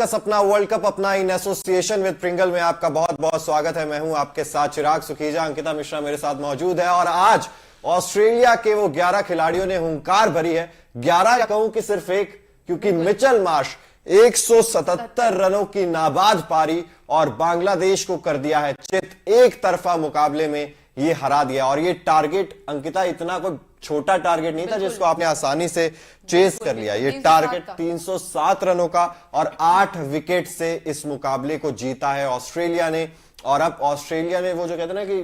का सपना world cup अपना इन एसोसिएशन विद प्रिंगल में आपका बहुत बहुत स्वागत है। मैं हूं आपके साथ चिराग सुखीजा, अंकिता मिश्रा मेरे साथ मौजूद है। और आज ऑस्ट्रेलिया के वो 11 खिलाड़ियों ने हुंकार भरी है, 11 या कहूं कि सिर्फ एक, क्योंकि मिचेल मार्श 177 रनों की नाबाद पारी और बांग्लादेश को कर दिया है चित। एक तरफा मुकाबले में ये हरा दिया। और ये टारगेट अंकिता इतना कोई छोटा टारगेट नहीं था जिसको आपने आसानी से चेस कर लिया। ये टारगेट 307 रनों का और 8 विकेट से इस मुकाबले को जीता है ऑस्ट्रेलिया ने। और अब ऑस्ट्रेलिया ने वो जो कहते हैं ना कि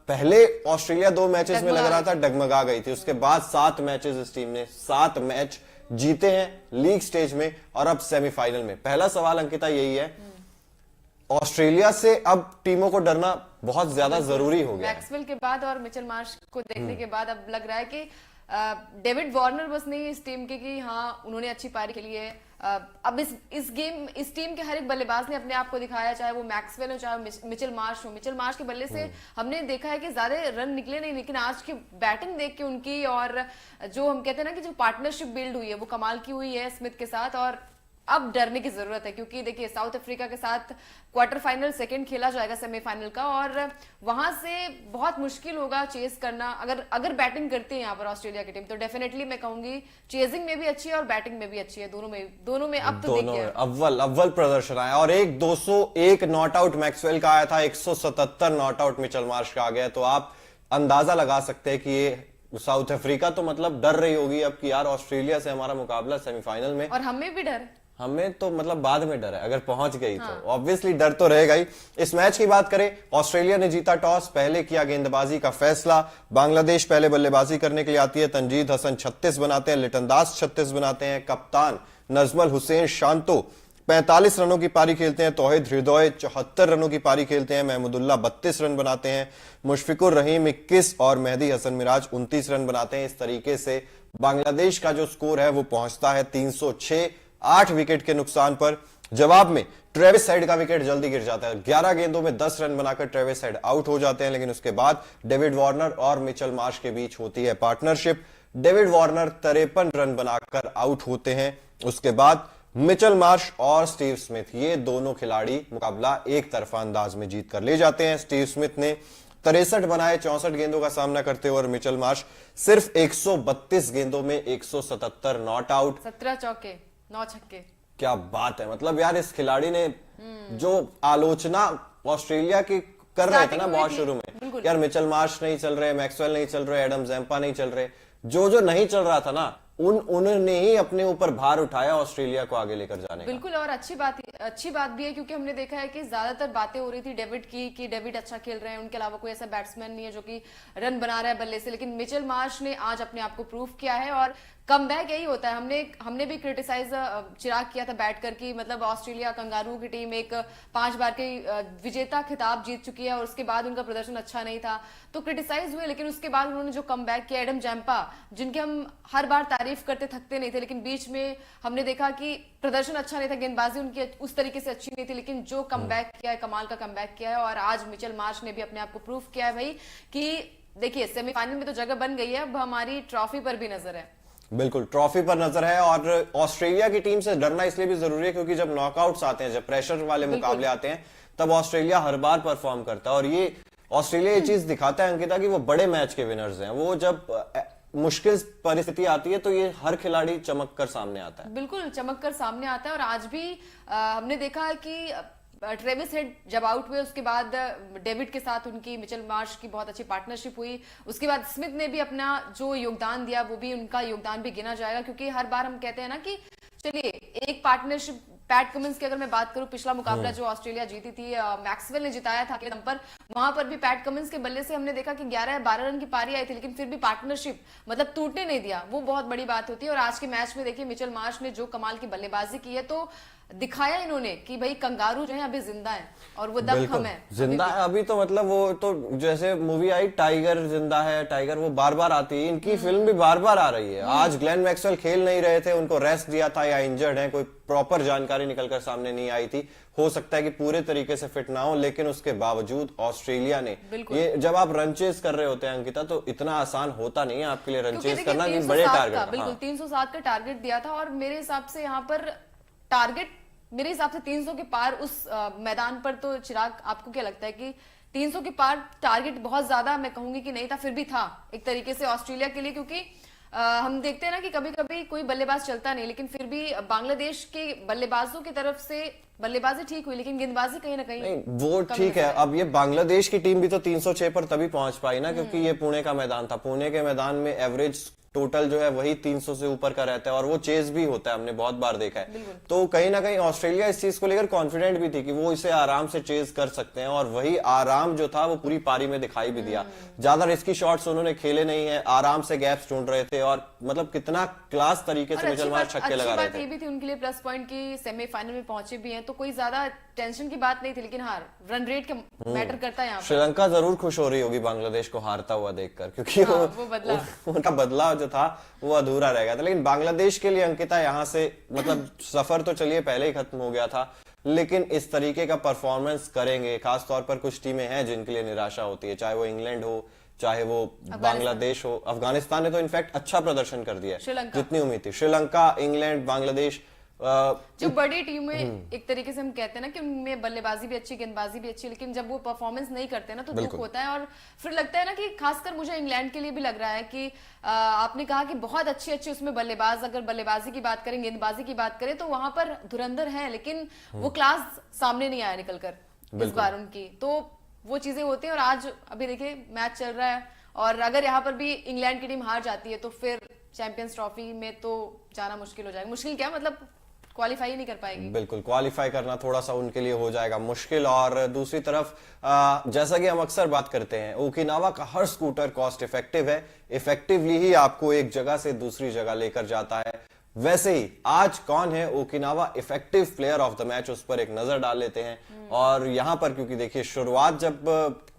पहले ऑस्ट्रेलिया 2 मैचेस में लग रहा था डगमगा गई थी, उसके बाद 7 मैचेस इस टीम ने 7 मैच जीते हैं लीग स्टेज में और अब सेमीफाइनल में। पहला सवाल अंकिता यही है, ऑस्ट्रेलिया से अब टीमों को डरना बहुत ज्यादा जरूरी हो गया। मैक्सवेल के बाद और मिचेल मार्श को देखने के बाद अब लग रहा है कि डेविड वार्नर बस नहीं इस टीम के कि हाँ उन्होंने अच्छी पारी खेली है। अब इस टीम के हर एक बल्लेबाज ने अपने आप को दिखाया, चाहे वो मैक्सवेल हो चाहे मिचेल मार्श हो। मिचेल मार्श के बल्ले से हमने देखा है कि ज्यादा रन निकले नहीं, लेकिन आज की बैटिंग देख के उनकी और जो हम कहते हैं ना कि जो पार्टनरशिप बिल्ड हुई है वो कमाल की हुई है स्मिथ के साथ। और अब डरने की जरूरत है क्योंकि देखिए साउथ अफ्रीका के साथ क्वार्टर फाइनल सेकंड खेला जाएगा सेमीफाइनल का, और वहां से बहुत मुश्किल होगा चेस करना। अगर बैटिंग करती है यहाँ पर ऑस्ट्रेलिया की टीम तो डेफिनेटली मैं कहूंगी चेजिंग में भी अच्छी है और बैटिंग में भी अच्छी है, दोनों में अब तो देखिए अव्वल प्रदर्शन आया। और एक 201 नॉट आउट मैक्सवेल का आया था, 177 नॉट आउट मिचेल मार्श का आ गया। तो आप अंदाजा लगा सकते हैं कि ये साउथ अफ्रीका तो मतलब डर रही होगी अब कि यार ऑस्ट्रेलिया से हमारा मुकाबला सेमीफाइनल में। और हमें भी डर, हमें तो मतलब बाद में डर है, अगर पहुंच गई तो ऑब्वियसली डर तो रहेगा ही। इस मैच की बात करें, ऑस्ट्रेलिया ने जीता टॉस, पहले किया गेंदबाजी का फैसला। बांग्लादेश पहले बल्लेबाजी करने के लिए आती है। तंजीद हसन 36 बनाते हैं, लिटन दास 36 बनाते हैं, कप्तान नजमल हुसैन शांतो 45 रनों की पारी खेलते हैं, तौहीद हृदय 74 रनों की पारी खेलते हैं, महमूदुल्लाह 32 रन बनाते हैं, मुशफिकुर रहीम 21 और मेहदी हसन मिराज 29 रन बनाते हैं। इस तरीके से बांग्लादेश का जो स्कोर है वो पहुंचता है 306, 8 विकेट के नुकसान पर। जवाब में ट्रेविस हेड का विकेट जल्दी गिर जाता है, 11 गेंदों में 10 रन बनाकर ट्रेविस हेड आउट हो जाते हैं। लेकिन उसके बाद डेविड वार्नर और मिचेल मार्श के बीच होती है पार्टनरशिप। डेविड वार्नर 53 रन बनाकर आउट होते हैं। उसके बाद मिचेल मार्श और स्टीव स्मिथ, ये दोनों खिलाड़ी मुकाबला एक तरफा अंदाज में जीत कर ले जाते हैं। स्टीव स्मिथ ने 63 बनाए 64 गेंदों का सामना करते हुए, और मिचेल मार्श सिर्फ 132 गेंदों में 177 नॉट आउट, 17 चौके 9 छक्के। क्या बात है, मतलब यार इस खिलाड़ी ने जो आलोचना ऑस्ट्रेलिया की कर रहे थे ना बहुत शुरू में, यार मिचेल मार्श नहीं चल रहे, मैक्सवेल नहीं चल रहे, एडम जैम्पा नहीं चल रहे, जो नहीं चल रहा था ना उन्होंने ही अपने ऊपर भार उठाया ऑस्ट्रेलिया को आगे लेकर जाने का। बिल्कुल, और अच्छी बात भी है क्योंकि हमने देखा है कि ज्यादातर बातें हो रही थी डेविड की कि डेविड अच्छा खेल रहे हैं, उनके अलावा कोई ऐसा बैट्समैन नहीं है जो कि रन बना रहा है बल्ले से। लेकिन मिचेल मार्श ने आज अपने आप को प्रूव किया है और कमबैक यही होता है। हमने भी क्रिटिसाइज चिराग किया था बैठकर की, मतलब ऑस्ट्रेलिया कंगारू की टीम एक 5 बार के विजेता खिताब जीत चुकी है और उसके बाद उनका प्रदर्शन अच्छा नहीं था तो क्रिटिसाइज हुए। लेकिन उसके बाद उन्होंने जो कमबैक किया, एडम जैम्पा जिनके हम हर बार तारीफ करते थकते नहीं थे, लेकिन बीच में हमने देखा कि प्रदर्शन अच्छा नहीं था, गेंदबाजी उनकी उस तरीके से अच्छी नहीं थी, लेकिन जो कमबैक किया है, कमाल का कमबैक किया है। और आज मिचेल मार्श ने भी अपने आप को प्रूव किया है भाई कि देखिए सेमीफाइनल में तो जगह बन गई है, अब हमारी ट्रॉफी पर भी नजर है। बिल्कुल, ट्रॉफी पर नजर है। और ऑस्ट्रेलिया की टीम से डरना इसलिए भी जरूरी है क्योंकि जब नॉकआउट्स आते हैं, जब प्रेशर वाले मुकाबले आते हैं, तब ऑस्ट्रेलिया हर बार परफॉर्म करता है। और ये ऑस्ट्रेलिया ये चीज दिखाता है अंकिता कि वो बड़े मैच के विनर्स हैं। वो जब मुश्किल परिस्थिति आती है तो ये हर खिलाड़ी चमक कर सामने आता है। बिल्कुल चमक कर सामने आता है। और आज भी हमने देखा है कि ट्रेविस हेड जब आउट हुए उसके बाद डेविड के साथ उनकी मिचेल मार्श की बहुत अच्छी पार्टनरशिप हुई। उसके बाद स्मिथ ने भी अपना जो योगदान दिया वो भी, उनका योगदान भी गिना जाएगा क्योंकि हर बार हम कहते हैं ना कि चलिए एक पार्टनरशिप। पैट कमिंस की अगर मैं बात करूं, पिछला मुकाबला जो ऑस्ट्रेलिया जीती थी मैक्सवेल ने जिताया था अकेले दम पर, वहां पर भी पैट कमिंस के बल्ले से हमने देखा कि 11 या 12 रन की पारी आई थी, लेकिन फिर भी पार्टनरशिप मतलब टूटने नहीं दिया, वो बहुत बड़ी बात होती है। और आज के मैच में देखिए मिचेल मार्श ने जो कमाल की बल्लेबाजी की है तो दिखाया इन्होंने कि भाई कंगारू जो है अभी जिंदा है और वो दमखम है, जिंदा है अभी तो। मतलब वो तो जैसे मूवी आई टाइगर जिंदा है, टाइगर वो बार बार आती है, इनकी फिल्म भी बार बार आ रही है। आज ग्लेन मैक्सवेल खेल नहीं रहे थे, उनको रेस्ट दिया था या इंजर्ड है, कोई प्रॉपर जानकारी निकलकर सामने नहीं आई थी। हो सकता है कि पूरे तरीके से फिट ना हो, लेकिन उसके बावजूद ऑस्ट्रेलिया ने ये, जब आप रन चेस कर रहे होते हैं अंकिता, तो इतना आसान होता नहीं है आपके लिए रन चेस करना, कि बड़े टारगेट। बिल्कुल 307 का टारगेट दिया था और मेरे हिसाब से यहाँ पर टारगेट मेरे हिसाब से 300 के पार उस मैदान पर, तो चिराग आपको क्या लगता है कि 300 के पार टारगेट बहुत ज्यादा मैं कहूंगी कि नहीं था, फिर भी था एक तरीके से ऑस्ट्रेलिया के लिए, क्योंकि हम देखते हैं ना कि कभी कभी कोई बल्लेबाज चलता नहीं, लेकिन फिर भी बांग्लादेश के बल्लेबाजों की तरफ से बल्लेबाजी ठीक हुई, लेकिन गेंदबाजी कहीं ना कहीं नहीं वो ठीक है। अब ये बांग्लादेश की टीम भी तो 306 पर तभी पहुंच पाई ना, क्योंकि ये पुणे का मैदान था। पुणे के मैदान में एवरेज टोटल जो है वही 300 से ऊपर का रहता है, और वो चेज भी होता है, हमने बहुत बार देखा है। तो कहीं ना कहीं ऑस्ट्रेलिया इस चीज को लेकर कॉन्फिडेंट भी थी कि वो इसे आराम से चेज कर सकते हैं, और वही आराम जो था वो पूरी पारी में दिखाई भी दिया। ज्यादा रिस्की शॉट्स उन्होंने खेले नहीं है, आराम से गैप्स ढूंढ रहे थे, और मतलब कितना क्लास तरीके से मिचेल मार्श छक्के लगा रहे थे। ये भी थी उनके लिए प्लस पॉइंट की सेमीफाइनल में पहुंचे भी हैं, तो कोई ज्यादा टेंशन की बात नहीं थी, लेकिन हाँ रन रेट का मैटर करता है यहाँ पर। श्रीलंका जरूर खुश हो रही होगी बांग्लादेश को हारता हुआ देखकर, क्योंकि उनका बदलाव जो था वो अधूरा रह गया था। लेकिन बांग्लादेश के लिए अंकिता यहाँ से मतलब सफर तो चलिए पहले ही खत्म हो गया था, लेकिन इस तरीके का परफॉर्मेंस करेंगे, खासतौर पर कुछ टीमें हैं जिनके लिए निराशा होती है, चाहे वो इंग्लैंड हो, चाहे वो बांग्लादेश हो। अफगानिस्तान ने तो इनफैक्ट अच्छा प्रदर्शन कर दिया, जितनी उम्मीद थी। श्रीलंका, इंग्लैंड, बांग्लादेश, जो बड़ी टीमें एक तरीके से हम कहते हैं ना कि उनमें बल्लेबाजी भी अच्छी, गेंदबाजी भी अच्छी, लेकिन जब वो परफॉर्मेंस नहीं करते ना तो दुख होता है। और फिर लगता है ना कि खासकर मुझे इंग्लैंड के लिए भी लग रहा है कि आपने कहा कि बहुत अच्छी अच्छी उसमें बल्लेबाज, अगर बल्लेबाजी की बात करें, गेंदबाजी की बात करें, तो वहां पर धुरंधर है, लेकिन वो क्लास सामने नहीं आया निकलकर इस बार उनकी। तो वो चीजें होती है। और आज अभी देखिए मैच चल रहा है, और अगर यहाँ पर भी इंग्लैंड की टीम हार जाती है तो फिर चैंपियंस ट्रॉफी में तो जाना मुश्किल हो जाएगा। मुश्किल क्या, मतलब क्वालिफाई नहीं कर पाएगी। बिल्कुल, क्वालिफाई करना थोड़ा सा उनके लिए हो जाएगा मुश्किल। और दूसरी तरफ जैसा कि हम अक्सर बात करते हैं, ओकिनावा का हर स्कूटर कॉस्ट इफेक्टिव है, इफेक्टिवली ही आपको एक जगह से दूसरी जगह लेकर जाता है। वैसे ही आज कौन है Okinawa effective player of the match, उस पर एक नजर डाल लेते हैं। और यहां पर क्योंकि देखिए शुरुआत जब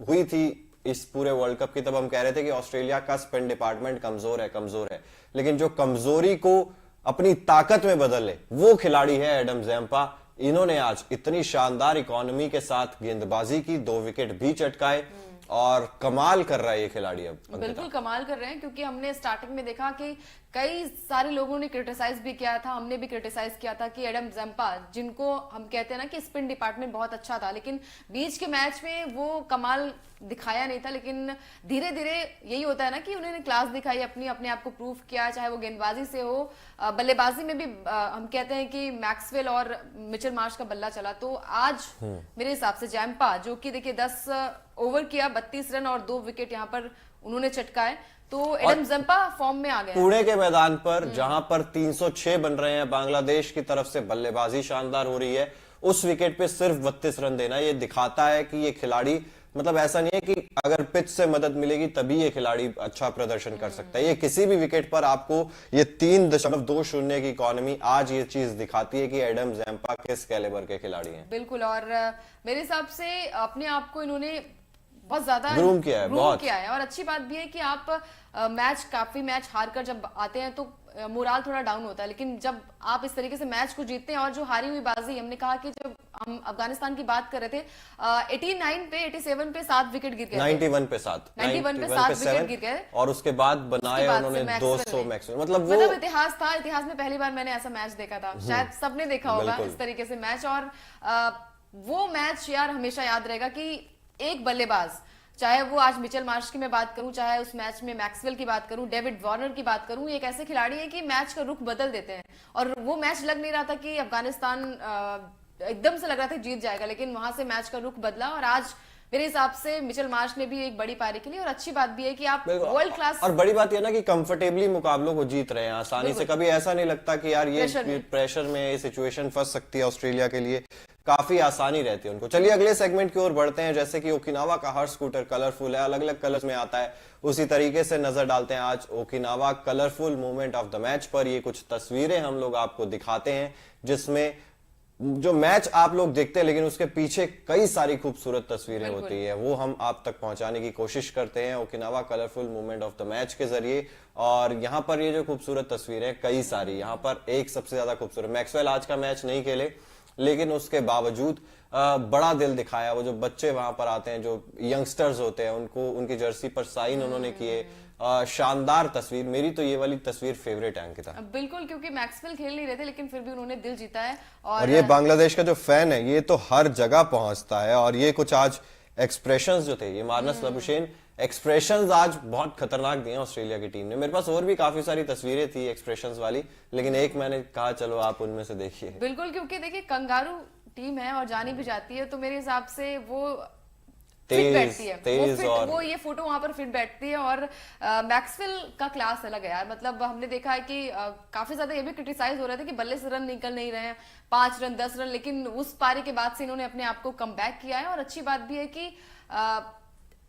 हुई थी इस पूरे वर्ल्ड कप की, तब हम कह रहे थे कि ऑस्ट्रेलिया का स्पिन डिपार्टमेंट कमजोर है, लेकिन जो कमजोरी को अपनी ताकत में बदले वो खिलाड़ी है एडम ज़ैम्पा। इन्होंने आज इतनी शानदार इकोनॉमी के साथ गेंदबाजी की, 2 विकेट भी चटकाए, और कमाल कर रहा है ये खिलाड़ी। अब बिल्कुल कमाल कर रहे हैं, क्योंकि हमने स्टार्टिंग में देखा कि कई सारे लोगों ने क्रिटिसाइज भी किया था, हमने भी क्रिटिसाइज किया था कि एडम ज़ैम्पा, जिनको हम कहते हैं ना कि स्पिन डिपार्टमेंट बहुत अच्छा था, लेकिन बीच के मैच में वो कमाल दिखाया नहीं था। लेकिन धीरे धीरे यही होता है ना कि उन्होंने क्लास दिखाई, अपने आप को प्रूव किया, चाहे वो गेंदबाजी से हो, बल्लेबाजी में भी हम कहते हैं कि मैक्सवेल और मिचेल मार्श का बल्ला चला। तो आज मेरे हिसाब से ज़ैम्पा, जो कि देखिए 10 ओवर किया, 32 रन और 2 विकेट यहाँ पर उन्होंने चटकाए, तो एडम ज़ैम्पा फॉर्म में आ गया। पुणे के मैदान पर जहां पर 306 बन रहे हैं, बांग्लादेश की तरफ से बल्लेबाजी शानदार हो रही है, उस विकेट पे सिर्फ 32 रन देना, ये दिखाता है कि ये खिलाड़ी, मतलब ऐसा नहीं है कि अगर पिच से मदद मिलेगी तभी ये खिलाड़ी अच्छा प्रदर्शन कर सकता है। ये किसी भी विकेट पर आपको ये 3.20 की इकोनॉमी आज ये चीज दिखाती है कि एडम ज़ैम्पा किस कैलिबर के खिलाड़ी हैं। बिल्कुल, और मेरे हिसाब से अपने आप को इन्होंने बहुत ज्यादा ग्रूम किया है, और अच्छी बात भी है कि आप काफी मैच हार कर जब आते हैं तो मोराल थोड़ा डाउन होता है, लेकिन जब आप इस तरीके से मैच को जीतते हैं, और जो हारी हुई बाजी, हमने कहा कि जब हम अफगानिस्तान की बात कर रहे थे, 87 पे 7 विकेट गिर गए, 91 पे 7 विकेट गिर गए, और उसके बाद बनाए उन्होंने 200 मैक्सिमम। मतलब इतिहास था, इतिहास में पहली बार मैंने ऐसा मैच देखा था, शायद सबने देखा होगा इस तरीके से मैच। और वो मैच यार हमेशा याद रहेगा कि एक बल्लेबाज, चाहे वो आज मिचेल मार्श की मैं बात करूं, चाहे उस मैच में मैक्सवेल की बात करूं, डेविड वार्नर की बात करूं, एक ऐसे खिलाड़ी हैं कि मैच का रुख बदल देते हैं। और वो मैच लग नहीं रहा था कि अफगानिस्तान एकदम से लग रहा था जीत जाएगा, लेकिन वहां से मैच का रुख बदला, और आज मेरे हिसाब से मिचेल मार्श ने भी एक बड़ी पारी के लिए। और अच्छी बात भी है कि आप वर्ल्ड क्लास, और बड़ी बात यह ना कि कंफर्टेबली मुकाबलों को जीत रहे हैं आसानी से। कभी ऐसा नहीं लगता कि यार ये प्रेशर में ये सिचुएशन फंस सकती है ऑस्ट्रेलिया के लिए, काफी आसानी रहती है उनको। चलिए अगले सेगमेंट की ओर बढ़ते हैं। जैसे कि ओकिनावा का हर स्कूटर कलरफुल है, अलग अलग कलर्स में आता है, उसी तरीके से नजर डालते हैं आज Okinawa colourful moment of the match पर। ये कुछ तस्वीरें हम लोग आपको दिखाते हैं, जिसमें जो मैच आप लोग देखते हैं, लेकिन उसके पीछे कई सारी खूबसूरत तस्वीरें होती है, वो हम आप तक पहुंचाने की कोशिश करते हैं Okinawa colourful moment of the match के जरिए। और यहाँ पर ये जो खूबसूरत तस्वीरें कई सारी, यहाँ पर एक सबसे ज्यादा खूबसूरत, मैक्सवेल आज का मैच नहीं खेले, लेकिन उसके बावजूद बड़ा दिल दिखाया। वो जो बच्चे वहां पर आते हैं, जो यंगस्टर्स होते हैं, उनको उनकी जर्सी पर साइन उन्होंने किए, शानदार तस्वीर। मेरी तो ये वाली तस्वीर फेवरेट है अंकिता। बिल्कुल, क्योंकि मैक्सवेल खेल नहीं रहे थे लेकिन फिर भी उन्होंने दिल जीता है। और ये बांग्लादेश का जो फैन है ये तो हर जगह पहुंचता है, और ये कुछ आज एक्सप्रेशंस जो थे, ये मार्नस लबुशेन एक्सप्रेशंस आज बहुत खतरनाक दिए ऑस्ट्रेलिया की टीम ने। मेरे पास और भी काफी सारी तस्वीरें थी एक्सप्रेशंस वाली, लेकिन एक मैंने कहा चलो आप उनमें से देखिए। बिल्कुल, क्योंकि देखिए कंगारू टीम है और जानी भी जाती है, तो मेरे हिसाब से वो फिट बैठती है, वो ये फोटो वहां पर फिट बैठती है। और मैक्सवेल का क्लास अलग है यार। मतलब हमने देखा है कि काफी ज्यादा ये भी क्रिटिसाइज हो रहे थे कि बल्ले से रन निकल नहीं रहे हैं, 5 रन 10 रन, लेकिन उस पारी के बाद से इन्होंने अपने आप को कम बैक किया है। और अच्छी बात भी है कि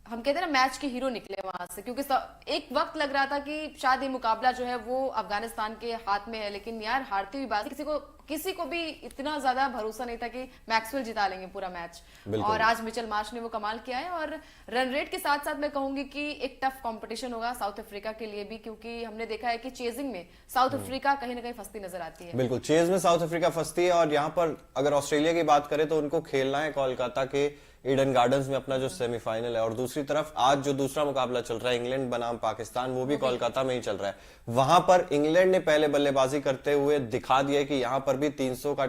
हम कहते हैं ना मैच के हीरो निकले वहां से, क्योंकि एक वक्त लग रहा था कि शायद ये मुकाबला जो है वो अफगानिस्तान के हाथ में है, लेकिन यार हारती हुई बात किसी को भी इतना ज्यादा भरोसा नहीं था कि मैक्सवेल जिता लेंगे पूरा मैच। और आज मिचेल मार्श ने वो कमाल किया है। और रन रेट के साथ साथ मैं कहूंगी कि एक टफ कंपटीशन होगा साउथ अफ्रीका के लिए भी, क्योंकि हमने देखा है कि चेजिंग में साउथ अफ्रीका कहीं ना कहीं फंसती नजर आती है। बिल्कुल, चेज में साउथ अफ्रीका फंसती है। और यहाँ पर अगर ऑस्ट्रेलिया की बात करें तो उनको खेलना है कोलकाता के ईडन गार्डन्स में अपना जो सेमीफाइनल है, और दूसरी तरफ आज जो दूसरा मुकाबला चल रहा है इंग्लैंड बनाम पाकिस्तान, वो भी कोलकाता में ही चल रहा है। वहां पर इंग्लैंड ने पहले बल्लेबाजी करते हुए दिखा दिया कि यहाँ पर भी 300 का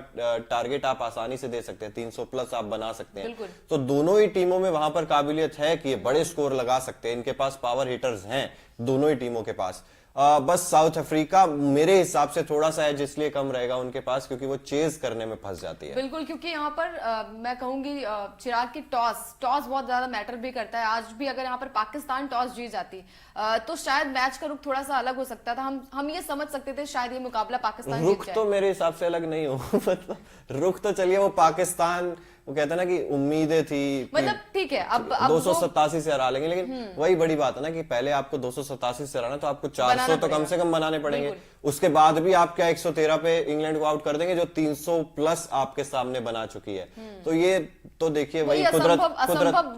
टारगेट आप आसानी से दे सकते हैं, 300 प्लस आप बना सकते हैं। तो दोनों ही टीमों में वहां पर काबिलियत है कि ये बड़े स्कोर लगा सकते हैं, इनके पास पावर हिटर्स हैं दोनों ही टीमों के पास। बस साउथ अफ्रीका मेरे हिसाब से थोड़ा सा है जिसलिए कम रहेगा उनके पास, क्योंकि वो चेज करने में फंस जाती है। बिल्कुल, क्योंकि यहाँ पर मैं कहूंगी चिराग की टॉस बहुत ज्यादा मैटर भी करता है। आज भी अगर यहाँ पर पाकिस्तान टॉस जीत जाती तो शायद मैच का रुख थोड़ा सा अलग हो सकता था। हम ये समझ सकते थे शायद ये मुकाबला पाकिस्तान रुख तो मेरे हिसाब से अलग नहीं हो मतलब रुख तो चलिए वो पाकिस्तान, वो कहते हैं ना कि उम्मीदें थी, मतलब ठीक है अब 287 से हरा लेंगे, लेकिन वही बड़ी बात है ना कि पहले आपको 287 से हराना तो आपको 400 तो कम से कम बनाने पड़ेंगे। उसके बाद भी आप क्या 113 पे इंग्लैंड को आउट कर देंगे जो 300 प्लस आपके सामने बना चुकी है। तो ये तो देखिए वही कुदरत,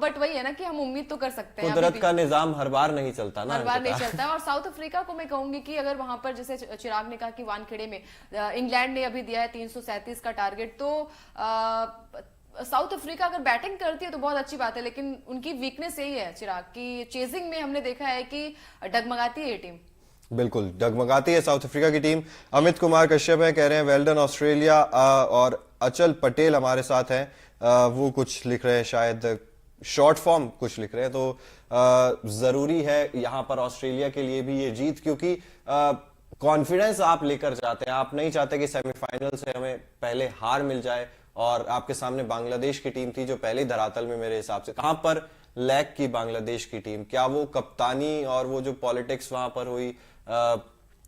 बट वही है ना कि हम उम्मीद तो कर सकते हैं। कुदरत का निजाम हर बार नहीं चलता ना, हर बार नहीं चलता। और साउथ अफ्रीका को मैं कहूंगी कि अगर वहां पर जैसे चिराग ने कहा कि वानखेड़े में इंग्लैंड ने अभी दिया है 337 का टारगेट, तो साउथ अफ्रीका अगर बैटिंग करती है तो बहुत अच्छी बात है, लेकिन उनकी वीकनेस यही है चिराग की चेजिंग में हमने देखा है कि डगमगाती है ये टीम। बिल्कुल डगमगाती है साउथ अफ्रीका की टीम। अमित कुमार कश्यप है, कह रहे हैं वेल डन ऑस्ट्रेलिया। और अचल पटेल हमारे साथ हैं, वो कुछ लिख रहे हैं, शायद शॉर्ट फॉर्म कुछ लिख रहे हैं। तो जरूरी है यहाँ पर ऑस्ट्रेलिया के लिए भी ये जीत, क्योंकि कॉन्फिडेंस आप लेकर जाते हैं। आप नहीं चाहते कि सेमीफाइनल से हमें पहले हार मिल जाए, और आपके सामने बांग्लादेश की टीम थी जो पहले धरातल में मेरे हिसाब से कहां पर लैग की बांग्लादेश की टीम। क्या वो कप्तानी और वो जो पॉलिटिक्स वहां पर हुई,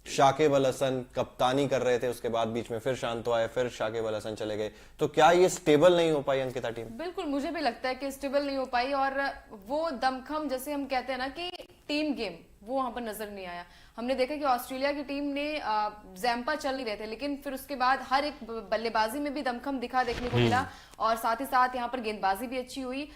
शाकिब अल हसन कप्तानी कर रहे थे, उसके बाद बीच में फिर शांतो आए, फिर शाकिब अल हसन चले गए, तो क्या ये स्टेबल नहीं हो पाई अंकिता टीम? बिल्कुल, मुझे भी लगता है कि स्टेबल नहीं हो पाई। और वो दमखम जैसे हम कहते हैं ना कि टीम गेम, वो वहां पर नजर नहीं आया। हमने देखा कि ऑस्ट्रेलिया की टीम ने जैम्पा चल नहीं रहे थे, लेकिन फिर उसके बाद हर एक बल्लेबाजी में भी दमखम देखने को मिला। और साथ ही साथ यहाँ पर गेंदबाजी भी अच्छी हुई।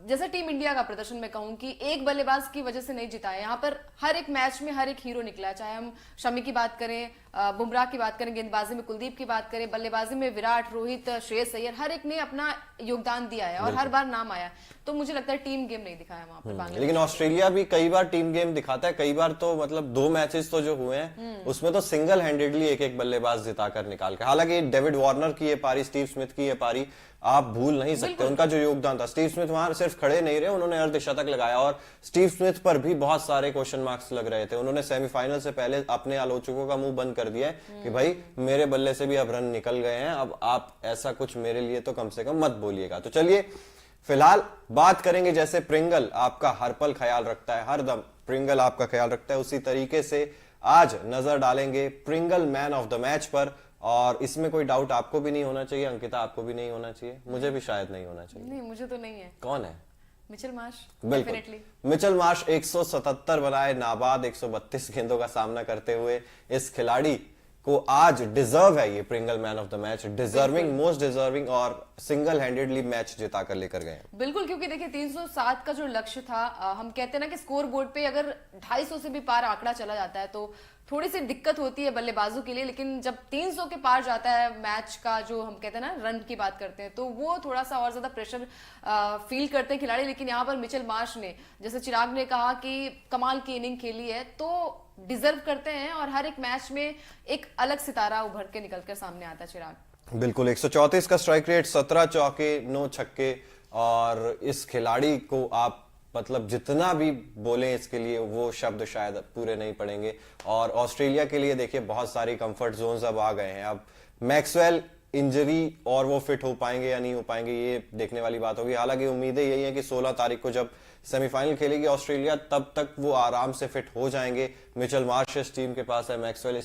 जैसे टीम इंडिया का प्रदर्शन मैं कहूं कि एक बल्लेबाज की वजह से नहीं जीता है, यहाँ पर हर एक मैच में हर एक हीरो निकला है। चाहे हम शमी की बात करें, बुमराह की बात करें, गेंदबाजी में कुलदीप की बात करें, बल्लेबाजी में विराट, रोहित, श्रेयस अय्यर, हर एक ने अपना योगदान दिया है और हर बार नाम आया। तो मुझे लगता है टीम गेम नहीं दिखाया वहां पर बांग्लादेश। लेकिन ऑस्ट्रेलिया भी कई बार टीम गेम दिखाता है, कई बार तो मतलब 2 मैचेस तो जो हुए हैं उसमें तो सिंगल हैंडेडली एक बल्लेबाज जिताकर निकाल के। हालांकि डेविड वार्नर की ये पारी, स्टीव स्मिथ की ये पारी आप भूल नहीं सकते, उनका जो योगदान था। स्टीव स्मिथ वहां सिर्फ खड़े नहीं रहे, उन्होंने अर्धशतक लगाया, और स्टीव स्मिथ पर भी बहुत सारे क्वेश्चन मार्क्स लग रहे थे। उन्होंने सेमीफाइनल से पहले अपने आलोचकों का मुंह बंद कर दिया है कि भाई मेरे बल्ले से भी अब रन निकल गए हैं, अब आप ऐसा कुछ मेरे लिए तो कम से कम मत बोलिएगा। तो चलिए फिलहाल बात करेंगे, जैसे प्रिंगल आपका हर पल ख्याल रखता है, हर दम प्रिंगल आपका ख्याल रखता है, उसी तरीके से आज नजर डालेंगे Pringle man of the match पर। और इसमें कोई डाउट आपको भी नहीं होना चाहिए अंकिता, आपको भी नहीं होना चाहिए, मुझे भी शायद नहीं होना चाहिए। नहीं, मुझे तो नहीं है। कौन है? Mitchell Marsh. बिल्कुल, मिचेल मार्श 177 बनाए, नाबाद 132 गेंदों का सामना करते हुए इस खिलाड़ी को आज डिजर्व है ये Pringle man of the match, deserving, most deserving, और सिंगल हैंडेडली मैच जिता कर लेकर गए। बिल्कुल, क्योंकि देखिए 307 का जो लक्ष्य था, हम कहते हैं ना कि स्कोर बोर्ड पे अगर 250 से भी पार आंकड़ा चला जाता है तो थोड़ी सी दिक्कत होती है बल्लेबाजों के लिए, लेकिन जब 300 के पार जाता है मैच का, जो हम कहते हैं ना रन की बात करते हैं, तो वो थोड़ा सा और ज्यादा प्रेशर फील करते हैं खिलाड़ी। लेकिन यहाँ पर मिचेल मार्श ने, जैसे चिराग ने कहा कि कमाल की इनिंग खेली है, तो डिजर्व करते हैं और हर एक मैच में एक अलग सितारा उभर के निकल कर सामने आता है चिराग। बिल्कुल, 134 का स्ट्राइक रेट, 17 चौके, 9 छक्के, और इस खिलाड़ी को आप मतलब जितना भी बोलें इसके लिए वो शब्द शायद पूरे नहीं पड़ेंगे। और ऑस्ट्रेलिया के लिए देखिए बहुत सारी कंफर्ट जोन्स अब आ गए हैं। अब मैक्सवेल इंजरी और वो फिट हो पाएंगे या नहीं हो पाएंगे ये देखने वाली बात होगी। हालांकि उम्मीदें यही है कि 16 तारीख को जब सेमीफाइनल खेलेगी ऑस्ट्रेलिया, तब तक वो आराम से फिट हो जाएंगे। मिचेल मार्श इस टीम के पास है, मैक्सवेल